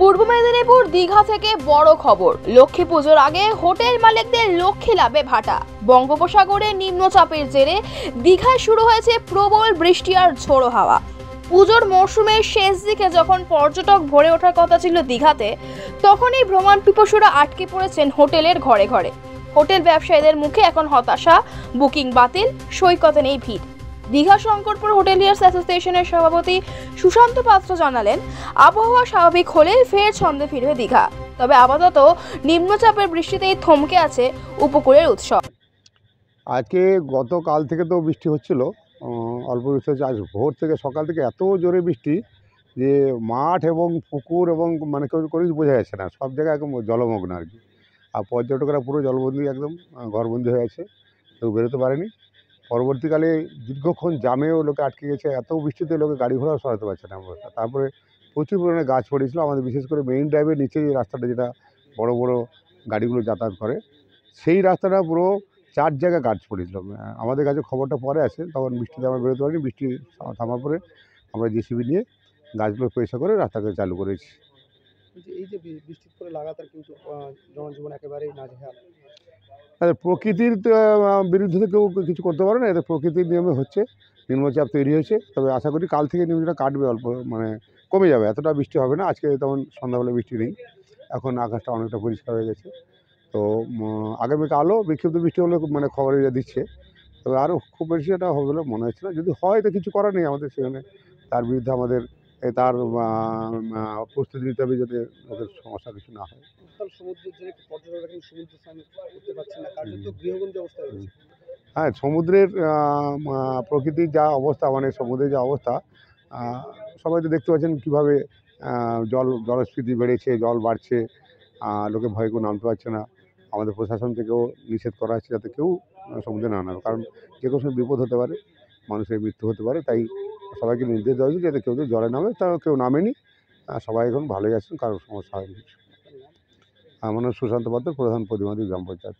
পূর্ব মেদিনীপুর দীঘা থেকে বড় খবর। লক্ষ্মী পুজোর আগে হোটেল মালিকদের লক্ষ্মী লাভে ভাটা। বঙ্গোপসাগরে নিম্নচাপের জেরে দীঘায় শুরু হয়েছে প্রবল বৃষ্টি আর ঝোড়ো হাওয়া। পুজোর মরশুমের শেষ দিকে যখন পর্যটক ভরে ওঠার কথা ছিল দীঘাতে, তখনই ভ্রমণ পিপাসুরা আটকে পড়েছেন হোটেলের ঘরে ঘরে। হোটেল ব্যবসায়ীদের মুখে এখন হতাশা, বুকিং বাতিল, সৈকতে নেই ভিড়। দীঘা শঙ্করপুর হোটেলিয়ার্স অ্যাসোসিয়েশনের সভাপতি সুশান্ত পাত্র জানালেন, আবহাওয়া স্বাভাবিক হলে ফের ছন্দে ফিরবে দীঘা। তবে আপাতত নিম্নচাপের বৃষ্টিতেই থমকে আছে উপকূলের উৎসব। আজকে গতকাল থেকে তো বৃষ্টি হচ্ছিল, অল্প বৃষ্টি হচ্ছে। আজ ভোর থেকে সকাল থেকে এত জোরে বৃষ্টি যে মাঠ এবং পুকুর এবং মানে কেউ করেই বোঝা যাচ্ছে না, সব জায়গায় একদম জলমগ্ন আর কি। আর পর্যটকরা পুরো জলবন্দি, একদম ঘরবন্দি হয়ে আছে, কেউ বেরোতে পারেনি। পরবর্তীকালে দীর্ঘক্ষণ জামেও লোকে আটকে গেছে, এত বৃষ্টিতে লোকে গাড়ি ঘোড়াও সরাতে পারছে না অবস্থা। তারপরে প্রচুর পরিমাণে গাছ পড়েছিল আমাদের, বিশেষ করে মেইন ড্রাইভের নিচে যে রাস্তাটা, যেটা বড় বড় গাড়িগুলো যাতায়াত করে, সেই রাস্তাটা পুরো 4 জায়গায় গাছ পড়েছিল। আমাদের কাছে খবরটা পরে আসে, তখন বৃষ্টিতে আমরা বেরোতে পারিনি। বৃষ্টি থামার পরে আমরা জেসিবি নিয়ে গাছগুলো পরিষ্কার করে রাস্তাকে চালু করেছি। এই যে বৃষ্টির পরে লাগাতার কিন্তু জনজীবন একেবারেই নাজেহাল। প্রকৃতির বিরুদ্ধে তো কেউ কিছু করতে পারে না, এটা প্রকৃতির নিয়মে হচ্ছে। নিম্নচাপ তৈরি হয়েছে, তবে আশা করি কাল থেকে নিম্নচাপটা কাটবে, অল্প মানে কমে যাবে, এতটা বৃষ্টি হবে না। আজকে তেমন সন্ধ্যাবেলা বৃষ্টি নেই, এখন আকাশটা অনেকটা পরিষ্কার হয়ে গেছে। তো আগামীকালও বিক্ষিপ্ত বৃষ্টি হলে মানে খবরে দিচ্ছে, তবে আরও খুব বেশি এটা হবে বলে মনে হচ্ছে না। যদি হয় তো কিছু করার নেই আমাদের সেখানে, তার বিরুদ্ধে আমাদের তার প্রস্তুতি নিতে হবে, যাতে ওদের সমস্যা কিছু না হয়। সমুদ্রের জন্য পর্যটকরা কিন্তু সমুদ্র স্নান করতে পারছে না, কার্যত গৃহবন্দী অবস্থা রয়েছে। হ্যাঁ, সমুদ্রের প্রকৃতির যা অবস্থা, মানে সমুদ্রের যা অবস্থা, সবাই তো দেখতে পাচ্ছেন কীভাবে জলস্ফীতি বেড়েছে, জল বাড়ছে, লোকে ভয় করে নামতে পারছে না। আমাদের প্রশাসন থেকেও নিষেধ করা হচ্ছে যাতে কেউ সমুদ্রে না নামে, কারণ যে কোনো সময় বিপদ হতে পারে, মানুষের মৃত্যু হতে পারে। তাই সবাইকে নির্দেশ দেওয়া হয়েছে যাতে কেউ যদি জলে নামে, তা কেউ নামেনি। সবাই এখন ভালোই আছেন, কারোর সমস্যা হয়নি কিছু। আমার নাম সুশান্ত পাত্র, প্রধান প্রতিনিধি গ্রাম পঞ্চায়েত।